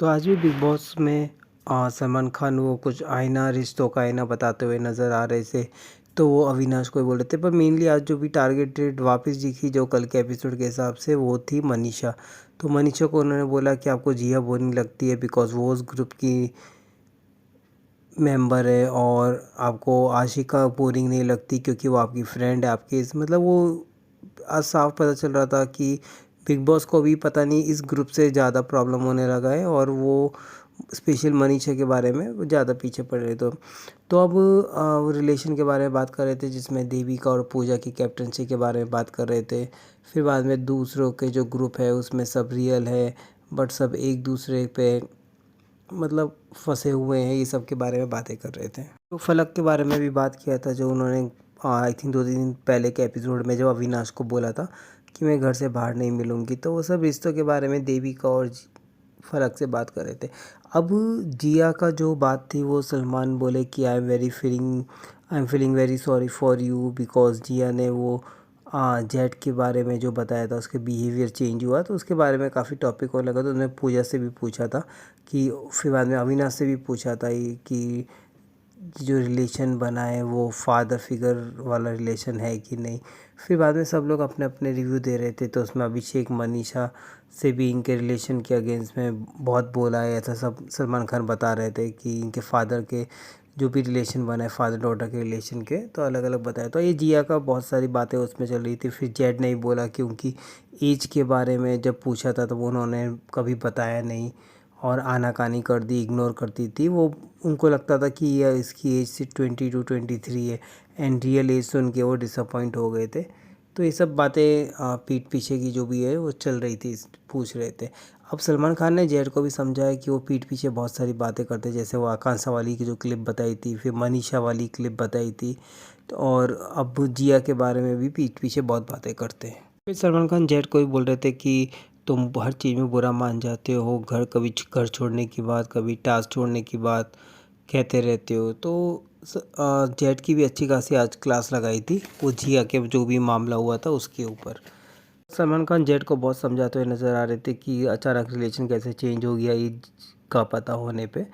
तो आज भी बिग बॉस में सलमान खान वो कुछ आईना रिश्तों का आईना बताते हुए नज़र आ रहे थे। तो वो अविनाश को ही बोल रहे थे, पर मेनली आज जो भी टारगेटेड वापस दिखी जो कल के एपिसोड के हिसाब से वो थी मनीषा। तो मनीषा को उन्होंने बोला कि आपको जिया बोरिंग लगती है बिकॉज वो उस ग्रुप की मेंबर है, और आपको आशिका बोरिंग नहीं लगती क्योंकि वो आपकी फ्रेंड है आपकी मतलब वो आज साफ पता चल रहा था कि बिग बॉस को भी पता नहीं इस ग्रुप से ज़्यादा प्रॉब्लम होने लगा है, और वो स्पेशल मनीषा के बारे में वो ज़्यादा पीछे पड़ रहे। तो अब वो रिलेशन के बारे में बात कर रहे थे जिसमें देविका और पूजा की कैप्टनसी के बारे में बात कर रहे थे। फिर बाद में दूसरों के जो ग्रुप है उसमें सब रियल है, बट सब एक दूसरे पे मतलब फंसे हुए हैं, ये सब के बारे में बातें कर रहे थे। तो फलक के बारे में भी बात किया था, जो उन्होंने आई थिंक 2 दिन पहले के एपिसोड में जब अविनाश को बोला था कि मैं घर से बाहर नहीं मिलूँगी। तो वो सब रिश्तों के बारे में देविका और फलक से बात कर रहे थे। अब जिया का जो बात थी वो सलमान बोले कि I am feeling very sorry for you because Jiah ने वो जेट के बारे में जो बताया था उसके बिहेवियर चेंज हुआ, तो उसके बारे में काफ़ी टॉपिक होने लगा। तो उन्होंने पूजा से भी पूछा था कि फिर बाद में अविनाश से भी पूछा था कि जो रिलेशन बना है वो फादर फिगर वाला रिलेशन है कि नहीं। फिर बाद में सब लोग अपने अपने रिव्यू दे रहे थे, तो उसमें अभिषेक मनीषा से भी इनके रिलेशन के अगेंस्ट में बहुत बोला है, ऐसा सब सलमान खान बता रहे थे कि इनके फादर के जो भी रिलेशन बना है फादर डॉटर के रिलेशन के, तो अलग अलग बताया। तो ये जिया का बहुत सारी बातें उसमें चल रही थी। फिर जेड ने ही बोला कि उनकी एज के बारे में जब पूछा था तो वो उन्होंने कभी बताया नहीं और आनाकानी कर दी, इग्नोर करती थी। वो उनको लगता था कि यह इसकी एज से 22-23 है, एंड रियल एज सुन के वो डिसअपॉइंट हो गए थे। तो ये सब बातें पीठ पीछे की जो भी है वो चल रही थी, पूछ रहे थे। अब सलमान खान ने जेड को भी समझाया कि वो पीठ पीछे बहुत सारी बातें करते, जैसे वो आकांक्षा वाली की जो क्लिप बताई थी, फिर मनीषा वाली क्लिप बताई थी, तो और अब जिया के बारे में भी पीठ पीछे बहुत बातें करते हैं। फिर सलमान खान जेड को भी बोल रहे थे कि तुम हर चीज़ में बुरा मान जाते हो, कभी घर छोड़ने की बात, कभी टास्क छोड़ने की बात कहते रहते हो। तो जेड की भी अच्छी खासी आज क्लास लगाई थी वो जिया के जो भी मामला हुआ था उसके ऊपर। सलमान खान जेड को बहुत समझाते हुए नज़र आ रहे थे कि अचानक रिलेशन कैसे चेंज हो गया ये का पता होने पे।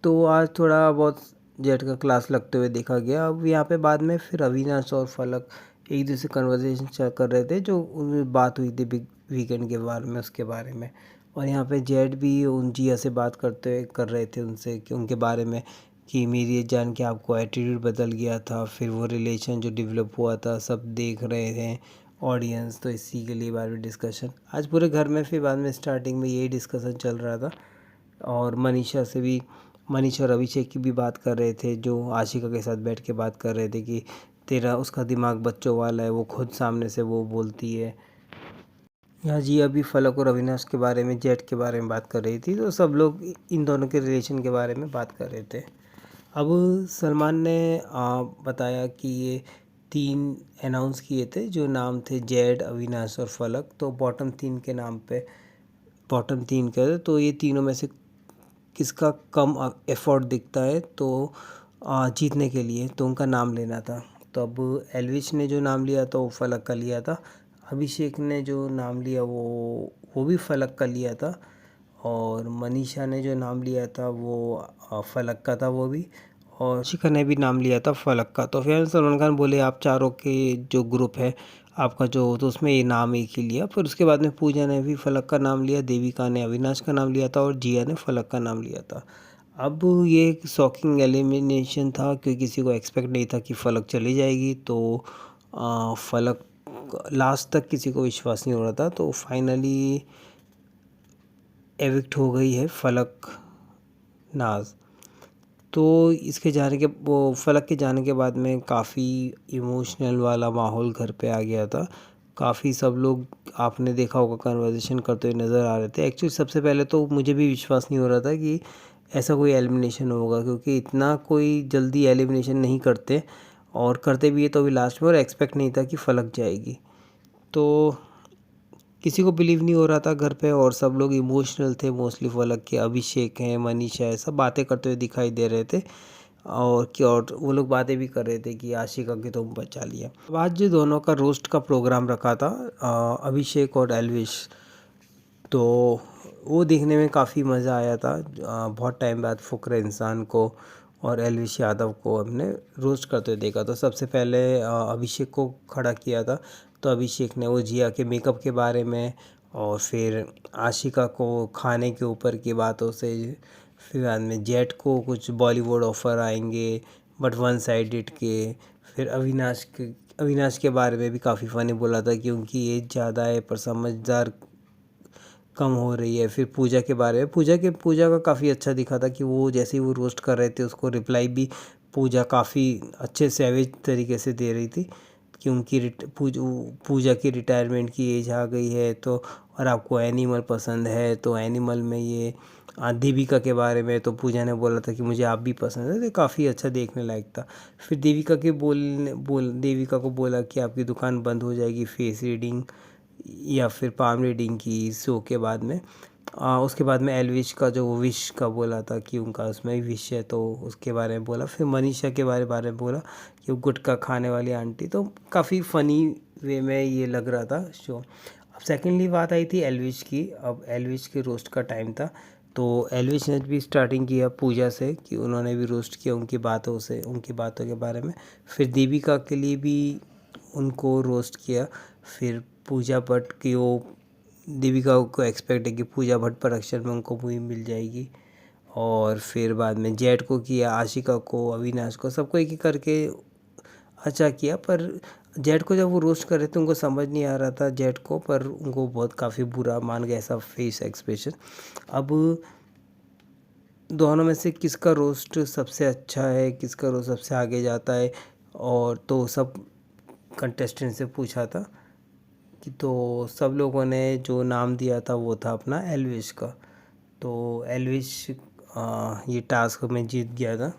तो आज थोड़ा बहुत जेड का क्लास लगते हुए देखा गया। अब यहाँ पे बाद में फिर अविनाश और फलक एक दूसरे कन्वर्सेशन कर रहे थे, जो उनमें बात हुई थी बिग वीकेंड के बारे में, उसके बारे में। और यहाँ पे जेड भी उन जिया से बात करते कर रहे थे उनसे कि उनके बारे में कि मेरी ये जान के आपको एटीट्यूड बदल गया था, फिर वो रिलेशन जो डेवलप हुआ था सब देख रहे थे ऑडियंस, तो इसी के लिए बारे में डिस्कशन आज पूरे घर में। फिर बाद में स्टार्टिंग में यही डिस्कशन चल रहा था, और मनीषा और अभिषेक की भी बात कर रहे थे, जो आशिका के साथ बैठ के बात कर रहे थे कि तेरा उसका दिमाग बच्चों वाला है, वो खुद सामने से वो बोलती है। यहाँ जी अभी फलक और अविनाश के बारे में, जेट के बारे में बात कर रही थी, तो सब लोग इन दोनों के रिलेशन के बारे में बात कर रहे थे। अब सलमान ने बताया कि ये 3 अनाउंस किए थे जो नाम थे जेड, अविनाश और फलक। तो बॉटम 3 के, तो ये तीनों में से किसका कम एफर्ट दिखता है तो जीतने के लिए, तो उनका नाम लेना था। तो अब एलविश ने जो नाम लिया तो वो फलक का लिया था, अभिषेक ने जो नाम लिया वो भी फलक का लिया था, और मनीषा ने जो नाम लिया था वो फलक का था वो भी, और शिखा ने भी नाम लिया था फलक का। तो फिर सलमान खान बोले आप चारों के जो ग्रुप है आपका जो, तो उसमें ये नाम एक ही लिया। फिर उसके बाद में पूजा ने भी फलक का नाम लिया, देविका ने अविनाश का नाम लिया था, और जिया ने फलक का नाम लिया था। अब ये एक शॉकिंग एलिमिनेशन था क्योंकि किसी को एक्सपेक्ट नहीं था कि फलक चली जाएगी। तो फलक लास्ट तक किसी को विश्वास नहीं हो रहा था, तो फाइनली एविक्ट हो गई है फलक नाज। तो इसके जाने के वो फलक के जाने के बाद में काफ़ी इमोशनल वाला माहौल घर पे आ गया था। काफ़ी सब लोग आपने देखा होगा कन्वर्सेशन करते हुए नज़र आ रहे थे। एक्चुअली सबसे पहले तो मुझे भी विश्वास नहीं हो रहा था कि ऐसा कोई एलिमिनेशन होगा, क्योंकि इतना कोई जल्दी एलिमिनेशन नहीं करते, और करते भी है तो अभी लास्ट में, और एक्सपेक्ट नहीं था कि फलक जाएगी। तो किसी को बिलीव नहीं हो रहा था घर पे, और सब लोग इमोशनल थे मोस्टली फलक के। अभिषेक हैं, मनीषा है, सब बातें करते हुए दिखाई दे रहे थे, और वो लोग बातें भी कर रहे थे कि आशिका के तुम बचा लिया। आज जो दोनों का रोस्ट का प्रोग्राम रखा था अभिषेक और एलविश, तो वो देखने में काफ़ी मज़ा आया था। बहुत टाइम बाद फ़ुकरा इंसान को और एलविश यादव को हमने रोस्ट करते हुए देखा। तो सबसे पहले अभिषेक को खड़ा किया था। तो अभिषेक ने वो जिया के मेकअप के बारे में, और फिर आशिका को खाने के ऊपर की बातों से, फिर बाद में जेट को कुछ बॉलीवुड ऑफ़र आएंगे बट वन साइडेड के, फिर अविनाश के बारे में भी काफ़ी फ़नी बोला था कि उनकी एज ज़्यादा है पर समझदार कम हो रही है। फिर पूजा के बारे में, पूजा का काफ़ी अच्छा दिखा था कि वो जैसे ही वो रोस्ट कर रहे थे उसको रिप्लाई भी पूजा काफ़ी अच्छे सैवेज तरीके से दे रही थी कि उनकी पूजा की रिटायरमेंट की एज आ गई है। तो और आपको एनिमल पसंद है, तो एनिमल में ये देविका के बारे में तो पूजा ने बोला था कि मुझे आप भी पसंद है। तो काफ़ी अच्छा देखने लायक था। फिर देविका को बोला कि आपकी दुकान बंद हो जाएगी फेस रीडिंग या फिर पाम रीडिंग की शो के बाद में। उसके बाद में एलविश का जो विश का बोला था कि उनका उसमें विश है, तो उसके बारे में बोला। फिर मनीषा के बारे में बोला कि वो गुटखा खाने वाली आंटी। तो काफ़ी फ़नी वे में ये लग रहा था शो। अब सेकेंडली बात आई थी एलविश की। अब एलविश के रोस्ट का टाइम था, तो एलविश ने भी स्टार्टिंग किया पूजा से कि उन्होंने भी रोस्ट किया उनकी बातों से, उनकी बातों के बारे में। फिर दीपिका के लिए भी उनको रोस्ट किया। फिर पूजा भट्ट की वो दीपिका को एक्सपेक्ट है कि पूजा भट्ट प्रोडक्शन में उनको मूवी मिल जाएगी। और फिर बाद में जेट को किया, आशिका को, अविनाश को, सबको एक एक करके अच्छा किया। पर जेट को जब वो रोस्ट कर रहे थे उनको समझ नहीं आ रहा था जेट को, पर उनको बहुत काफ़ी बुरा मान गया ऐसा फेस एक्सप्रेशन। अब दोनों में से किसका रोस्ट सबसे अच्छा है, किसका रोस्ट सबसे आगे जाता है, और तो सब कंटेस्टेंट से पूछा था कि तो सब लोगों ने जो नाम दिया था वो था अपना एलविश का। तो एलविश ये टास्क में जीत गया था।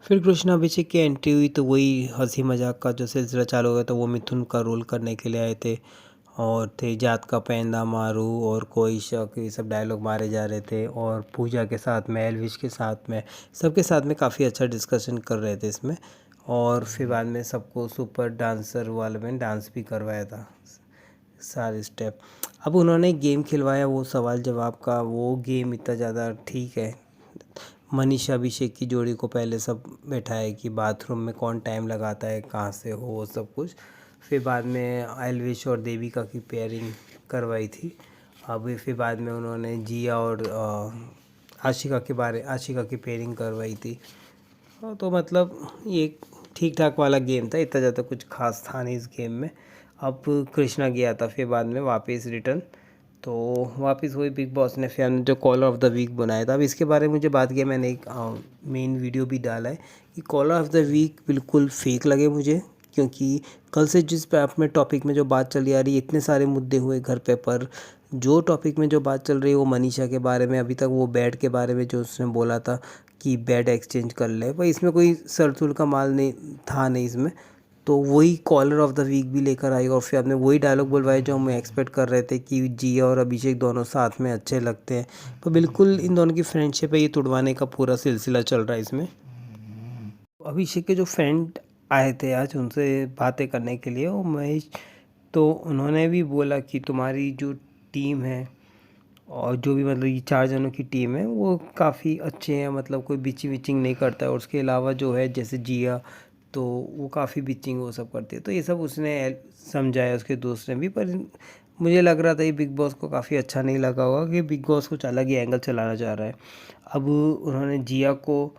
फिर कृष्णा अभिषेक की एंट्री हुई तो वही हंसी मजाक का जो सिलसिला चालू हो गया। तो वो मिथुन का रोल करने के लिए आए थे और थे जात का पैंदा मारू और कोई शक, ये सब डायलॉग मारे जा रहे थे। और पूजा के साथ में, एलविश के साथ में, सबके साथ में काफ़ी अच्छा डिस्कशन कर रहे थे इसमें। और फिर बाद में सबको सुपर डांसर वाले में डांस भी करवाया था सारे स्टेप। अब उन्होंने गेम खिलवाया वो सवाल जवाब का, वो गेम इतना ज़्यादा ठीक है। मनीषा अभिषेक की जोड़ी को पहले सब बैठाया कि बाथरूम में कौन टाइम लगाता है, कहाँ से हो, वो सब कुछ। फिर बाद में एलविश और देविका की पेयरिंग करवाई थी। अब फिर बाद में उन्होंने जिया और आशिका की पेयरिंग करवाई थी। तो मतलब ये ठीक ठाक वाला गेम था, इतना ज़्यादा कुछ खास था नहीं इस गेम में। अब कृष्णा गया था फिर बाद में वापस रिटर्न, तो वापस वही बिग बॉस ने फिर जो कॉलर ऑफ द वीक बनाया था। अब इसके बारे में मुझे बात किया, मैंने एक मेन वीडियो भी डाला है कि कॉलर ऑफ द वीक बिल्कुल फेक लगे मुझे, क्योंकि कल से जिस पे अपने टॉपिक में जो बात चली आ रही है, इतने सारे मुद्दे हुए घर पे, पर जो टॉपिक में जो बात चल रही है वो मनीषा के बारे में। अभी तक वो बेड के बारे में जो उसने बोला था कि बेड एक्सचेंज कर ले, भाई इसमें कोई सरतुल का माल नहीं था नहीं इसमें। तो वही कॉलर ऑफ द वीक भी लेकर आई और फिर आपने वही डायलॉग बुलवाए जो हम एक्सपेक्ट कर रहे थे कि जिया और अभिषेक दोनों साथ में अच्छे लगते हैं। तो बिल्कुल इन दोनों की फ्रेंडशिप है, ये तुड़वाने का पूरा सिलसिला चल रहा है इसमें। अभिषेक के जो फ्रेंड आए थे आज उनसे बातें करने के लिए, वो महेश, तो उन्होंने भी बोला कि तुम्हारी जो टीम है और जो भी मतलब ये 4 जनों की टीम है वो काफ़ी अच्छे हैं, मतलब कोई बिचिंग विचिंग नहीं करता है। और उसके अलावा जो है जैसे जिया, तो वो काफ़ी बिचिंग वो सब करती है। तो ये सब उसने समझाया उसके दोस्त ने भी। पर मुझे लग रहा था ये बिग बॉस को काफ़ी अच्छा नहीं लगा होगा कि बिग बॉस कुछ अलग ही एंगल चलाना चाह रहा है। अब उन्होंने जिया को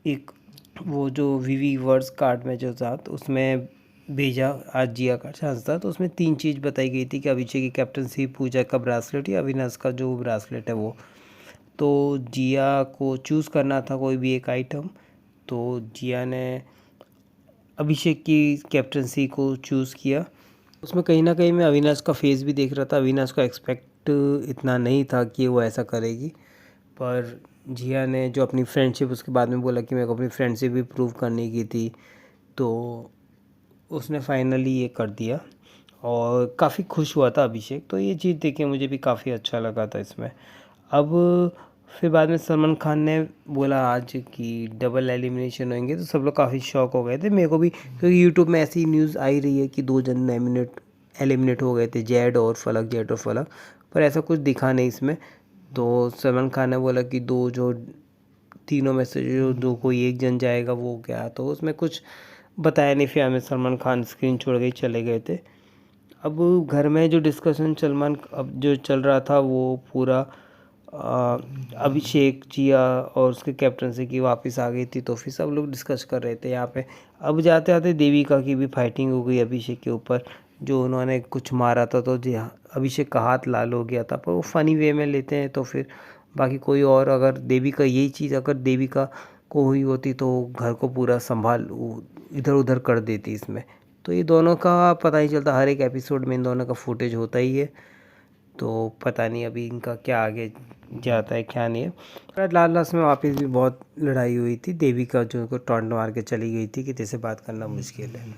एक वो जो वीवी वर्ड्स कार्ड में जो था तो उसमें भेजा, आज जिया का चांस था। तो उसमें 3 चीज़ बताई गई थी कि अभिषेक की कैप्टनसी, पूजा का ब्रासलेट या अविनाश का जो ब्रासलेट है वो। तो जिया को चूज़ करना था कोई भी एक आइटम, तो जिया ने अभिषेक की कैप्टनसी को चूज़ किया। उसमें कहीं ना कहीं मैं अविनाश का फेस भी देख रहा था। अविनाश का एक्सपेक्ट इतना नहीं था कि वो ऐसा करेगी, पर जिया ने जो अपनी फ्रेंडशिप उसके बाद में बोला कि मेरे को अपनी फ्रेंडशिप भी प्रूव करने की थी, तो उसने फाइनली ये कर दिया और काफ़ी खुश हुआ था अभिषेक। तो ये चीज़ देख के मुझे भी काफ़ी अच्छा लगा था इसमें। अब फिर बाद में सलमान खान ने बोला आज कि डबल एलिमिनेशन होंगे, तो सब लोग काफ़ी शॉक हो गए थे, मेरे को भी, क्योंकि यूट्यूब में ऐसी न्यूज़ आई रही है कि 2 जन एलिमिनेट हो गए थे, जेड और फलक। पर ऐसा कुछ दिखा नहीं इसमें। तो सलमान खान ने बोला कि दो जो तीनों में से जो दो कोई एक जन जाएगा वो क्या, तो उसमें कुछ बताया नहीं। फिर हमें सलमान खान स्क्रीन छोड़ के चले गए थे। अब घर में जो डिस्कशन सलमान अब जो चल रहा था वो पूरा अभिषेक जिया और उसके कैप्टनसी की वापस आ गई थी, तो फिर सब लोग डिस्कस कर रहे थे यहाँ पे। अब जाते आते देविका की भी फाइटिंग हो गई अभिषेक के ऊपर, जो उन्होंने कुछ मारा था तो जी हाँ अभिषेक का हाथ लाल हो गया था, पर वो फ़नी वे में लेते हैं। तो फिर बाकी कोई और अगर देविका यही चीज़ अगर देविका को हुई होती तो घर को पूरा संभाल इधर उधर कर देती इसमें। तो ये दोनों का पता नहीं चलता, हर एक एपिसोड में इन दोनों का फुटेज होता ही है। तो पता नहीं अभी इनका क्या आगे जाता है क्या नहीं है। पर लास्ट में वापस भी बहुत लड़ाई हुई थी, देविका जो उनको टॉन्ट मार के चली गई थी कि तेरे से बात करना मुश्किल है।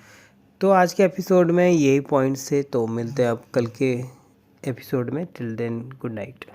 तो आज के एपिसोड में यही पॉइंट्स थे, तो मिलते हैं अब कल के एपिसोड में। Till then good night.